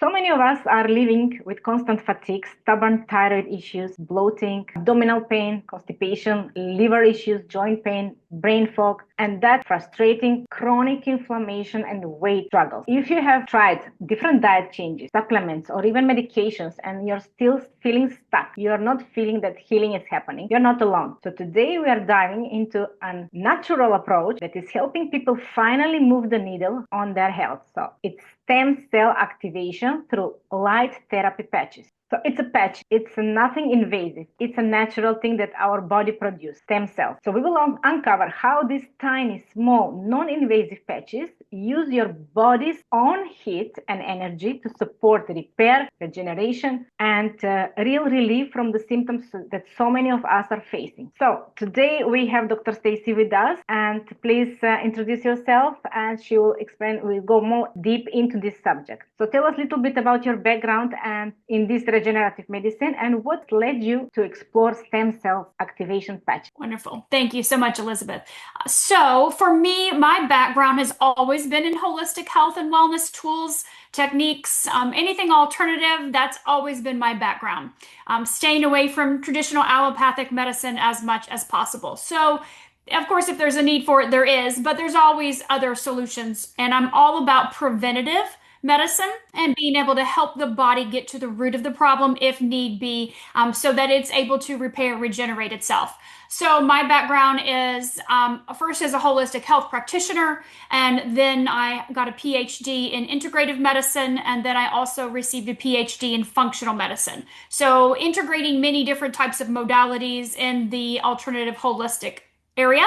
So many of us are living with constant fatigue, stubborn thyroid issues, bloating, abdominal pain, constipation, liver issues, joint pain, brain fog, and that frustrating chronic inflammation and weight struggles. If you have tried different diet changes, supplements, or even medications, and you're still feeling stuck, you're not feeling that healing is happening, you're not alone. So today we are diving into a natural approach that is helping people finally move the needle on their health. So it's stem cell activation through light therapy patches. So it's a patch. It's nothing invasive. It's a natural thing that our body produces, stem cells. So we will uncover how these tiny, small, non-invasive patches use your body's own heat and energy to support repair, regeneration, and real relief from the symptoms that so many of us are facing. So today we have Dr. Stacy with us, and please introduce yourself, and she will explain. We'll go more deep into this subject. So tell us a little bit about your background and in this regenerative medicine, and what led you to explore stem cell activation patch. Wonderful. Thank you so much, Elizabeth. So for me, my background has always been in holistic health and wellness tools, techniques, anything alternative. That's always been my background. Staying away from traditional allopathic medicine as much as possible. So of course, if there's a need for it, there is, but there's always other solutions. And I'm all about preventative medicine and being able to help the body get to the root of the problem if need be, so that it's able to repair and regenerate itself. So my background is first as a holistic health practitioner, and then I got a PhD in integrative medicine, and then I also received a PhD in functional medicine. So integrating many different types of modalities in the alternative holistic area,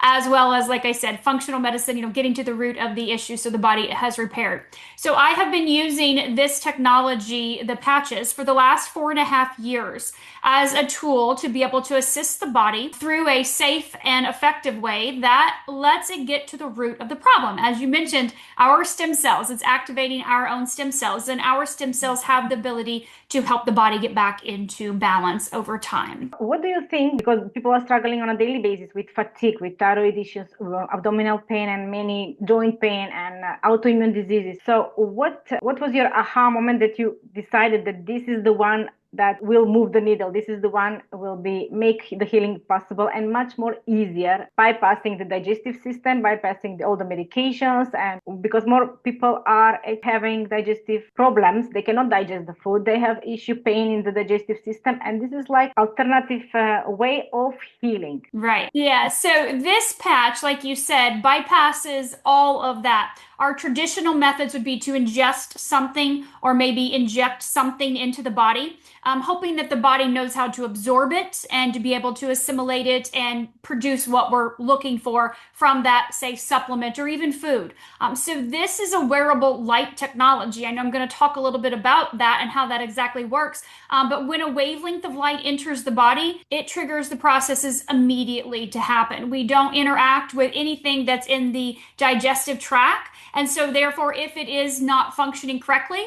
as well as, like I said, functional medicine, getting to the root of the issue so the body has repaired. So I have been using this technology, the patches, for the last 4.5 years as a tool to be able to assist the body through a safe and effective way that lets it get to the root of the problem. As you mentioned, our stem cells, it's activating our own stem cells, and our stem cells have the ability to help the body get back into balance over time. What do you think? Because people are struggling on a daily basis with fatigue, with thyroid issues, abdominal pain, and many joint pain and autoimmune diseases. So what was your aha moment that you decided that this is the one that will move the needle? This is the one will make the healing possible and much more easier, bypassing the digestive system, bypassing all the medications. And because more people are having digestive problems, they cannot digest the food, they have pain in the digestive system, and this is like alternative way of healing. Right. Yeah. So this patch, like you said, bypasses all of that. Our traditional methods would be to ingest something or maybe inject something into the body, hoping that the body knows how to absorb it and to be able to assimilate it and produce what we're looking for from that, say, supplement or even food. So this is a wearable light technology. I know I'm going to talk a little bit about that and how that exactly works. But when a wavelength of light enters the body, it triggers the processes immediately to happen. We don't interact with anything that's in the digestive tract. And so therefore, if it is not functioning correctly,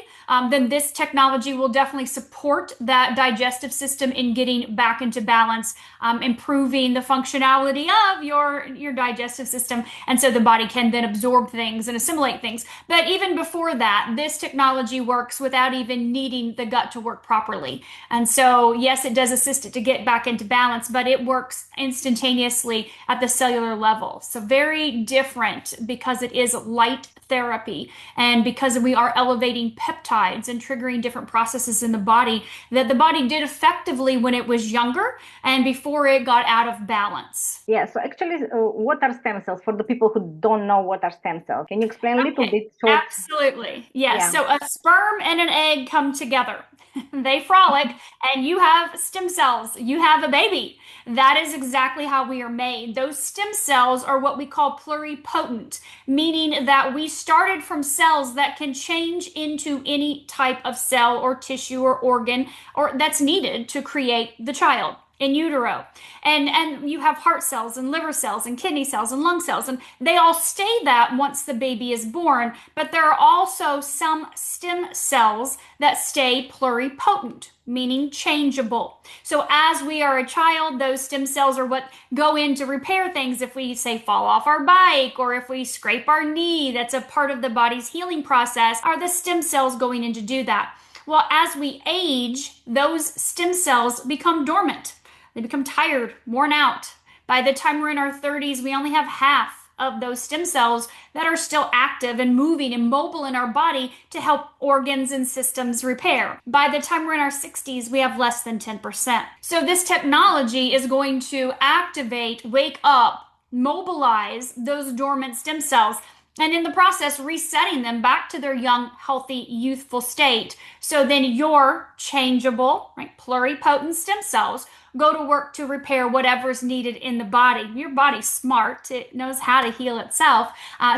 then this technology will definitely support that digestive system in getting back into balance, improving the functionality of your digestive system. And so the body can then absorb things and assimilate things. But even before that, this technology works without even needing the gut to work properly. And so, yes, it does assist it to get back into balance, but it works instantaneously at the cellular level. So very different because it is light therapy, and because we are elevating peptides and triggering different processes in the body that the body did effectively when it was younger and before it got out of balance. Yeah, so actually, what are stem cells for the people who don't know what are stem cells? Can you explain a little bit short? Absolutely. Yes. Yeah. So a sperm and an egg come together. They frolic, and you have stem cells. You have a baby. That is exactly how we are made. Those stem cells are what we call pluripotent, meaning that we started from cells that can change into any type of cell or tissue or organ or that's needed to create the child. in utero. And you have heart cells and liver cells and kidney cells and lung cells, and they all stay that once the baby is born. But there are also some stem cells that stay pluripotent, meaning changeable. So as we are a child, those stem cells are what go in to repair things. If we, say, fall off our bike, or if we scrape our knee, that's a part of the body's healing process, are the stem cells going in to do that. Well, as we age, those stem cells become dormant. They become tired, worn out. By the time we're in our 30s, we only have half of those stem cells that are still active and moving and mobile in our body to help organs and systems repair. By the time we're in our 60s, we have less than 10%. So this technology is going to activate, wake up, mobilize those dormant stem cells, and in the process, resetting them back to their young, healthy, youthful state. So then your changeable, right, pluripotent stem cells go to work to repair whatever's needed in the body. Your body's smart. It knows how to heal itself.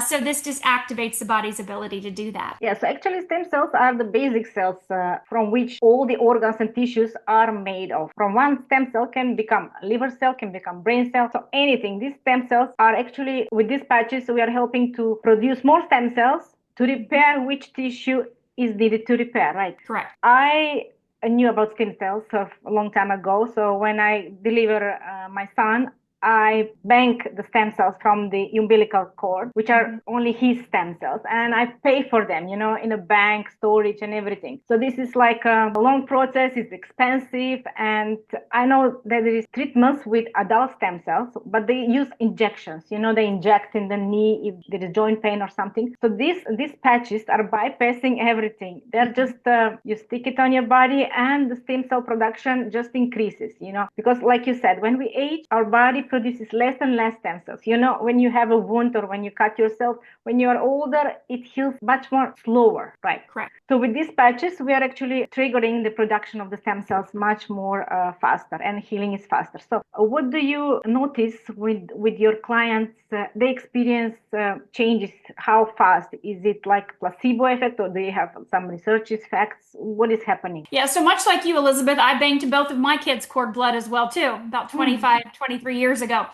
So this just activates the body's ability to do that. Yes, so actually stem cells are the basic cells from which all the organs and tissues are made of. From one stem cell can become a liver cell, can become brain cell, so anything. These stem cells are actually, with these patches, we are helping to produce more stem cells to repair which tissue is needed to repair, right? Correct. I knew about stem cells a long time ago. So when I deliver my son, I bank the stem cells from the umbilical cord, which are only his stem cells, and I pay for them, in a bank, storage and everything. So this is like a long process, it's expensive, and I know that there is treatments with adult stem cells, but they use injections, they inject in the knee if there is joint pain or something. So these patches are bypassing everything. They're just, you stick it on your body and the stem cell production just increases, because like you said, when we age, our body produces less and less stem cells. When you have a wound or when you cut yourself, when you are older, it heals much more slower, right? Correct. So with these patches, we are actually triggering the production of the stem cells much more faster, and healing is faster. So what do you notice with your clients? They experience changes. How fast? Is it like placebo effect, or do you have some research facts? What is happening? Yeah, so much like you, Elizabeth, I banked both of my kids' cord blood as well, too, about 23 years ago.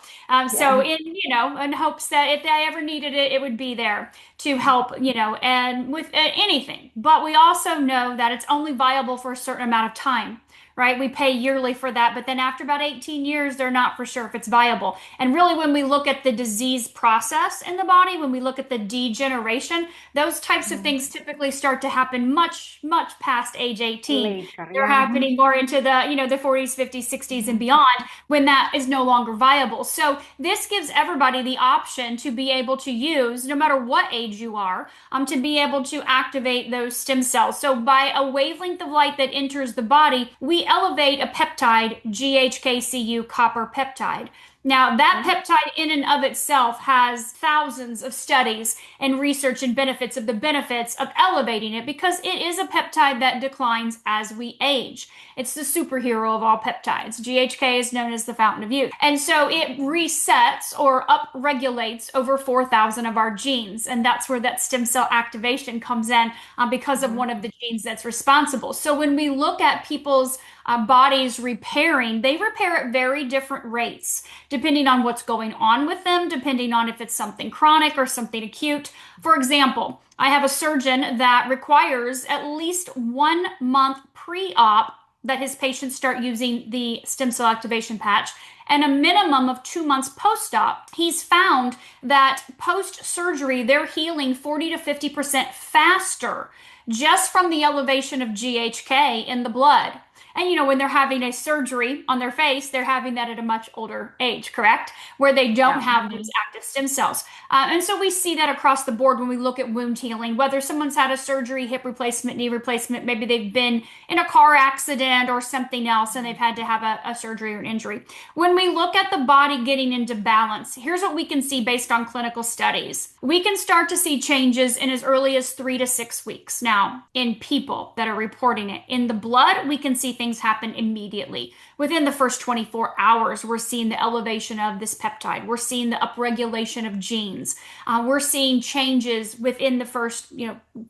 So in hopes that if I ever needed it, it would be there to help, and with anything. But we also know that it's only viable for a certain amount of time. Right? We pay yearly for that, but then after about 18 years, they're not for sure if it's viable. And really, when we look at the disease process in the body, when we look at the degeneration, those types of things typically start to happen much, much past age 18. Later, they're happening more into the, the 40s, 50s, 60s, and beyond, when that is no longer viable. So this gives everybody the option to be able to use, no matter what age you are, to be able to activate those stem cells. So by a wavelength of light that enters the body, we elevate a peptide, GHKCU copper peptide. Now, that peptide in and of itself has thousands of studies and research and benefits of elevating it, because it is a peptide that declines as we age. It's the superhero of all peptides. GHK is known as the fountain of youth. And so it resets or upregulates over 4,000 of our genes. And that's where that stem cell activation comes in because of one of the genes that's responsible. So when we look at people's bodies repairing, they repair at very different rates, depending on what's going on with them, depending on if it's something chronic or something acute. For example, I have a surgeon that requires at least 1 month pre-op that his patients start using the stem cell activation patch, and a minimum of 2 months post-op. He's found that post-surgery, they're healing 40 to 50% faster just from the elevation of GHK in the blood. And, when they're having a surgery on their face, they're having that at a much older age, correct? Where they don't have those active stem cells. And so we see that across the board when we look at wound healing, whether someone's had a surgery, hip replacement, knee replacement, maybe they've been in a car accident or something else and they've had to have a surgery or an injury. When we look at the body getting into balance, here's what we can see based on clinical studies. We can start to see changes in as early as 3 to 6 weeks. Now, in people that are reporting it, in the blood, we can see see things happen immediately. Within the first 24 hours, we're seeing the elevation of this peptide. We're seeing the upregulation of genes. We're seeing changes within the first,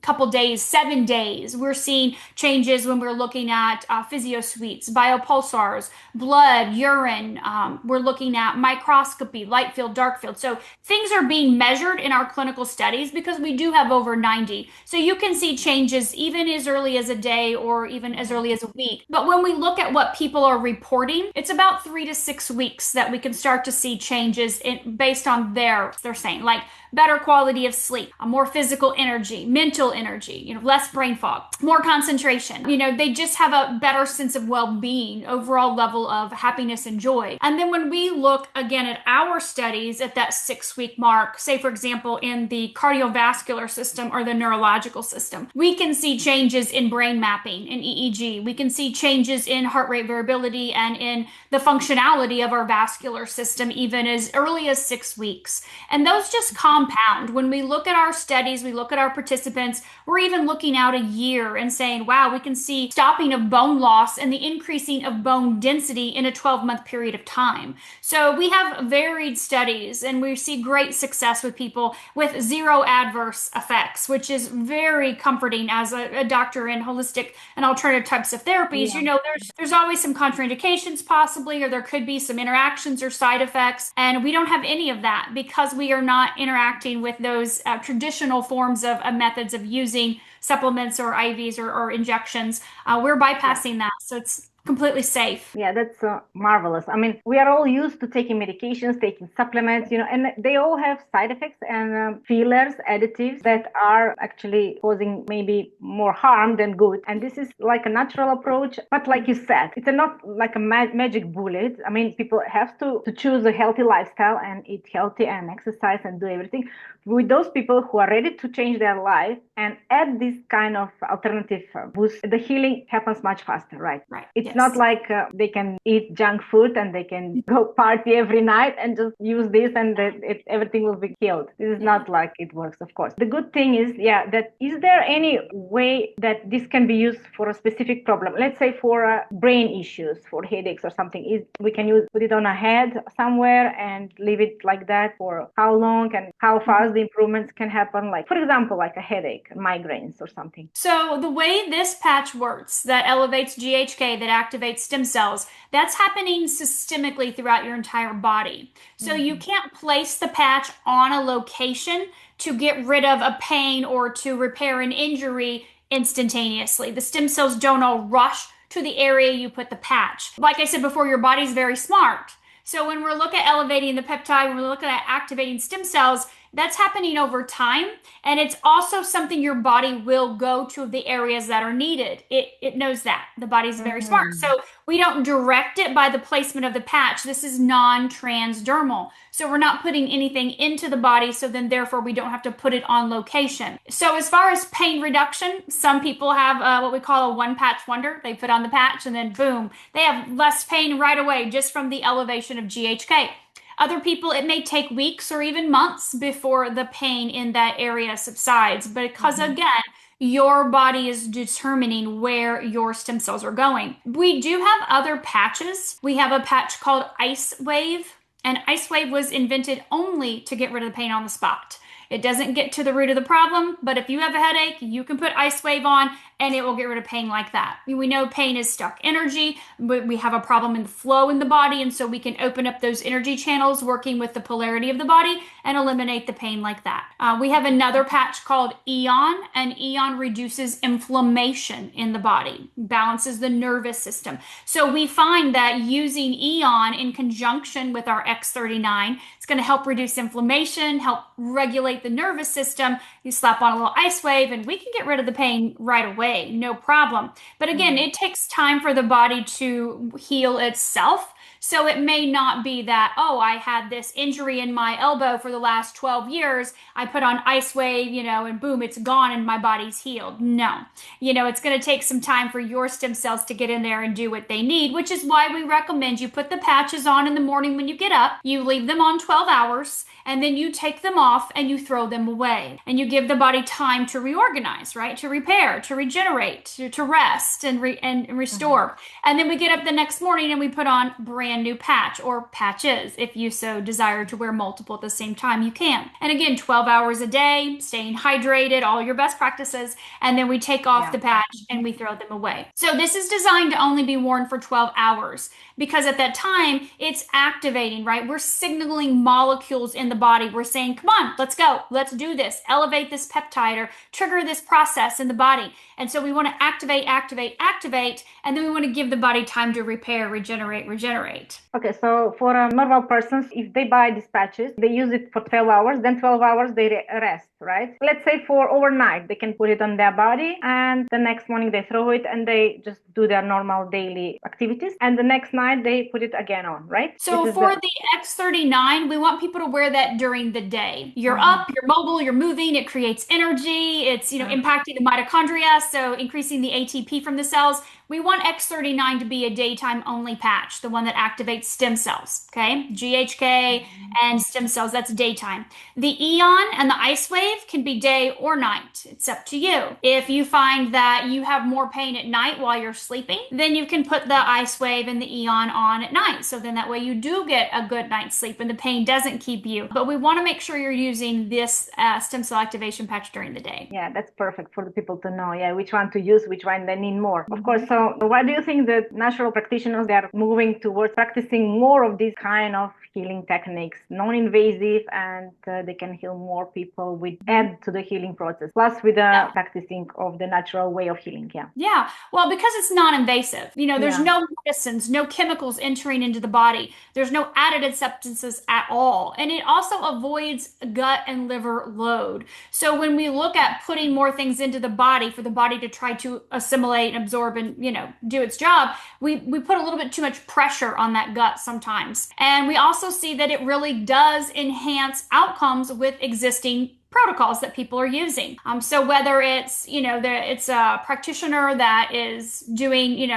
couple days, 7 days. We're seeing changes when we're looking at physio suites, biopulsars, blood, urine. We're looking at microscopy, light field, dark field. So things are being measured in our clinical studies because we do have over 90. So you can see changes even as early as a day or even as early as a week. But when we look at what people are reporting, it's about 3 to 6 weeks that we can start to see changes based on they're saying, like better quality of sleep, more physical energy, mental energy, less brain fog, more concentration. They just have a better sense of well-being, overall level of happiness and joy. And then when we look again at our studies at that 6-week mark, say for example, in the cardiovascular system or the neurological system, we can see changes in brain mapping, in EEG. We can see changes in heart rate variability and in the functionality of our vascular system, even as early as 6 weeks. And those just compound. When we look at our studies, we look at our participants, we're even looking out a year and saying, wow, we can see stopping of bone loss and the increasing of bone density in a 12-month period of time. So we have varied studies and we see great success with people with zero adverse effects, which is very comforting as a doctor in holistic and alternative types of therapies. Yeah. There's always some contraindications possibly, or there could be some interactions or side effects. And we don't have any of that because we are not interacting with those traditional forms of methods of using supplements or IVs or injections. We're bypassing that. So it's completely safe. Yeah, that's marvelous. I mean, we are all used to taking medications, taking supplements, and they all have side effects and fillers, additives that are actually causing maybe more harm than good. And this is like a natural approach. But like you said, it's not like a magic bullet. I mean, people have to choose a healthy lifestyle and eat healthy and exercise and do everything. With those people who are ready to change their life and add this kind of alternative boost, the healing happens much faster, right? Right. It's Yes. not like they can eat junk food and they can go party every night and just use this and everything will be healed. This is not like it works, of course. The good thing is, that is there any way that this can be used for a specific problem? Let's say for brain issues, for headaches or something. We can put it on a head somewhere and leave it like that for how long and how fast the improvements can happen? Like, for example, like a headache, migraines or something. So the way this patch works that elevates GHK, that activates stem cells, that's happening systemically throughout your entire body. So you can't place the patch on a location to get rid of a pain or to repair an injury instantaneously. The stem cells don't all rush to the area you put the patch. Like I said before, your body's very smart. So when we're looking at elevating the peptide, when we're looking at activating stem cells, that's happening over time. And it's also something your body will go to the areas that are needed. It knows that. The body's very smart. So we don't direct it by the placement of the patch. This is non-transdermal. So we're not putting anything into the body. So then therefore we don't have to put it on location. So as far as pain reduction, some people have what we call a one patch wonder. They put on the patch and then boom, they have less pain right away just from the elevation of GHK. Other people, it may take weeks or even months before the pain in that area subsides. But because again, your body is determining where your stem cells are going. We do have other patches. We have a patch called Ice Wave, and Ice Wave was invented only to get rid of the pain on the spot. It doesn't get to the root of the problem, but if you have a headache, you can put Ice Wave on and it will get rid of pain like that. We know pain is stuck energy. We have a problem in the flow in the body, and so we can open up those energy channels working with the polarity of the body and eliminate the pain like that. We have another patch called Eon, and Eon reduces inflammation in the body, balances the nervous system. So we find that using Eon in conjunction with our X39, it's going to help reduce inflammation, help regulate the nervous system. You slap on a little Ice Wave and we can get rid of the pain right away, no problem. But again, it takes time for the body to heal itself. So it may not be that, oh, I had this injury in my elbow for the last 12 years. I put on Ice Wave, and boom, it's gone and my body's healed. No, it's going to take some time for your stem cells to get in there and do what they need, which is why we recommend you put the patches on in the morning when you get up. You leave them on 12 hours and then you take them off and you throw them away. And you give the body time to reorganize, right? To repair, to regenerate, to rest and restore. And then we get up the next morning and we put on brand new patch or patches. If you so desire to wear multiple at the same time, you can. And again, 12 hours a day, staying hydrated, all your best practices. And then we take off the patch and we throw them away. So this is designed to only be worn for 12 hours because at that time it's activating, right? We're signaling molecules in the body. We're saying, come on, let's go. Let's do this. Elevate this peptide or trigger this process in the body. And so we want to activate, and then we want to give the body time to repair, regenerate. Okay, so for normal persons, if they buy these patches, they use it for 12 hours, then 12 hours they rest, right? Let's say for overnight, they can put it on their body and the next morning they throw it and they just do their normal daily activities. And the next night they put it again on, right? So for the X39, we want people to wear that during the day. You're up, you're mobile, you're moving, it creates energy, it's, impacting the mitochondria, so increasing the ATP from the cells. We want X39 to be a daytime only patch, the one that activates stem cells, okay? GHK and stem cells, that's daytime. The Eon and the Ice Wave can be day or night. It's up to you. If you find that you have more pain at night while you're sleeping, then you can put the Ice Wave and the Eon on at night. So then that way you do get a good night's sleep and the pain doesn't keep you. But we want to make sure you're using this stem cell activation patch during the day. Yeah, that's perfect for the people to know, which one to use, which one they need more. Of course, so why do you think that natural practitioners, they are moving towards practicing more of these kind of healing techniques, non-invasive, and they can heal more people with add to the healing process, plus with the practicing of the natural way of healing? Yeah. Well, because it's non-invasive, there's no medicines, no chemicals entering into the body. There's no additive substances at all. And it also avoids gut and liver load. So when we look at putting more things into the body for the body to try to assimilate and absorb and, do its job, we put a little bit too much pressure on that gut sometimes. And we also see that it really does enhance outcomes with existing protocols that people are using. So whether it's, it's a practitioner that is doing,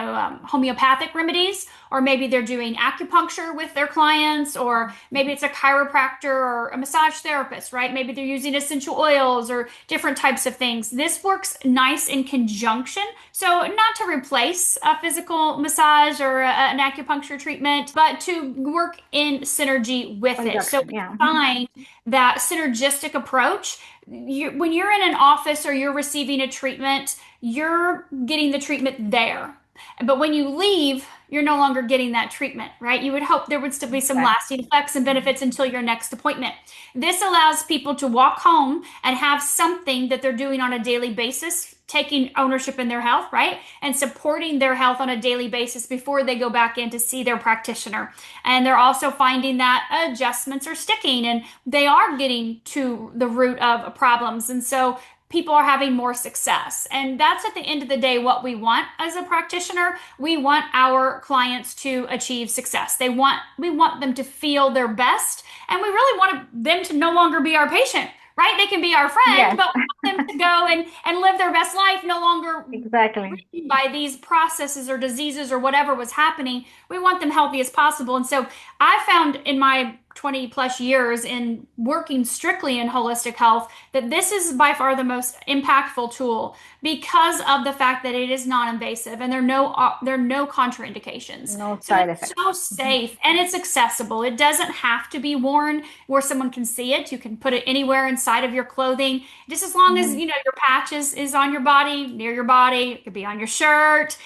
homeopathic remedies, or maybe they're doing acupuncture with their clients, or maybe it's a chiropractor or a massage therapist, right? Maybe they're using essential oils or different types of things. This works nice in conjunction. So not to replace a physical massage or an acupuncture treatment, but to work in synergy with it. So find that synergistic approach. When you're in an office or you're receiving a treatment, you're getting the treatment there. But when you leave, you're no longer getting that treatment, right? You would hope there would still be some lasting effects and benefits until your next appointment. This allows people to walk home and have something that they're doing on a daily basis, taking ownership in their health, right? And supporting their health on a daily basis before they go back in to see their practitioner. And they're also finding that adjustments are sticking and they are getting to the root of problems. And so people are having more success. And that's at the end of the day what we want as a practitioner. We want our clients to achieve success. We want them to feel their best, and we really want them to no longer be our patient, right? They can be our friend, but we want them to go and live their best life, no longer by these processes or diseases or whatever was happening. We want them healthy as possible. And so I found in my 20 plus years in working strictly in holistic health that this is by far the most impactful tool because of the fact that it is non-invasive and there are no contraindications. No side effects. It's so safe and it's accessible. It doesn't have to be worn where someone can see it. You can put it anywhere inside of your clothing, just as long as your patch is on your body, near your body. It could be on your shirt,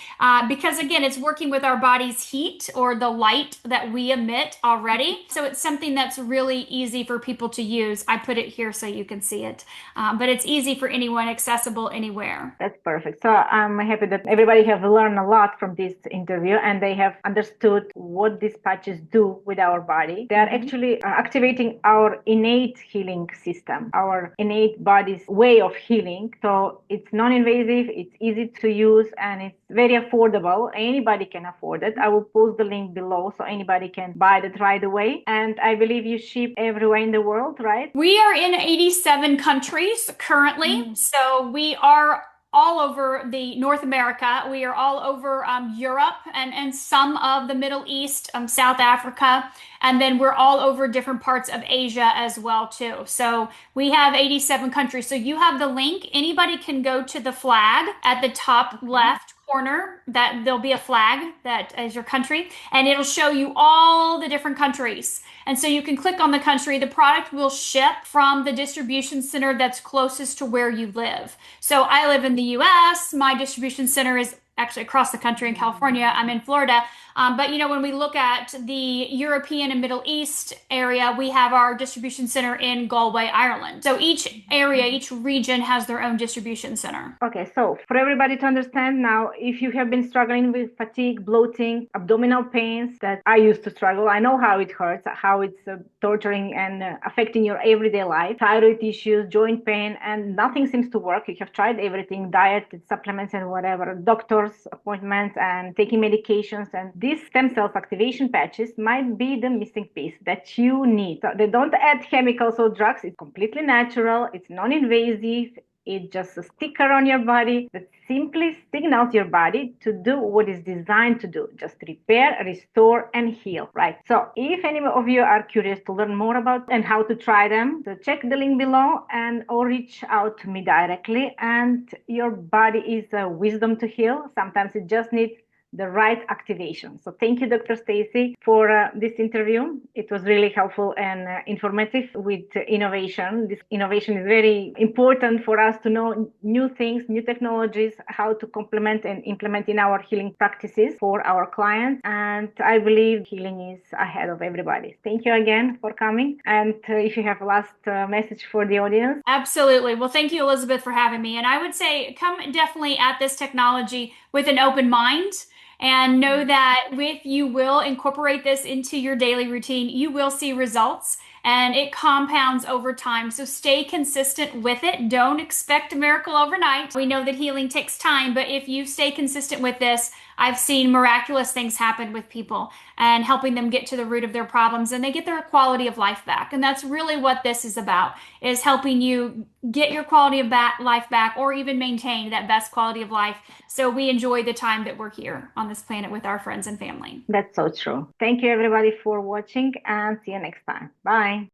because again, it's working with our body's heat or the light that we emit already. So it's something something that's really easy for people to use. I put it here so you can see it, but it's easy for anyone, accessible anywhere. That's perfect. So I'm happy that everybody have learned a lot from this interview and they have understood what these patches do with our body. They are actually activating our innate healing system, our innate body's way of healing. So it's non-invasive, it's easy to use, and it's very affordable. Anybody can afford it. I will post the link below so anybody can buy it right away. And I believe you ship everywhere in the world, right? We are in 87 countries currently. So we are all over the North America. We are all over Europe and some of the Middle East, South Africa, and then we're all over different parts of Asia as well too. So we have 87 countries. So you have the link. Anybody can go to the flag at the top left corner, that there'll be a flag that is your country, and it'll show you all the different countries. And so you can click on the country. The product will ship from the distribution center that's closest to where you live. So I live in the US. My distribution center is actually across the country in California. I'm in Florida. But when we look at the European and Middle East area, we have our distribution center in Galway, Ireland. So each area, each region has their own distribution center. Okay, so for everybody to understand now, if you have been struggling with fatigue, bloating, abdominal pains that I used to struggle, I know how it hurts, how it's torturing and affecting your everyday life, thyroid issues, joint pain, and nothing seems to work. You have tried everything, diet, supplements, and whatever, doctor's appointments, and taking medications, and these stem cells activation patches might be the missing piece that you need. So they don't add chemicals or drugs. It's completely natural. It's non-invasive. It's just a sticker on your body that simply signals your body to do what it's designed to do, just repair, restore, and heal, right? So if any of you are curious to learn more about and how to try them, so check the link below or reach out to me directly. And your body is a wisdom to heal. Sometimes it just needs the right activation. So thank you, Dr. Stacy, for this interview. It was really helpful and informative with innovation. This innovation is very important for us to know new things, new technologies, how to complement and implement in our healing practices for our clients. And I believe healing is ahead of everybody. Thank you again for coming. And if you have a last message for the audience. Absolutely. Well, thank you, Elizabeth, for having me. And I would say come definitely at this technology with an open mind. And know that if you will incorporate this into your daily routine, you will see results, and it compounds over time. So stay consistent with it. Don't expect a miracle overnight. We know that healing takes time, but if you stay consistent with this, I've seen miraculous things happen with people and helping them get to the root of their problems, and they get their quality of life back. And that's really what this is about, is helping you get your quality of life back, or even maintain that best quality of life, so we enjoy the time that we're here on this planet with our friends and family. That's so true. Thank you, everybody, for watching, and see you next time. Bye.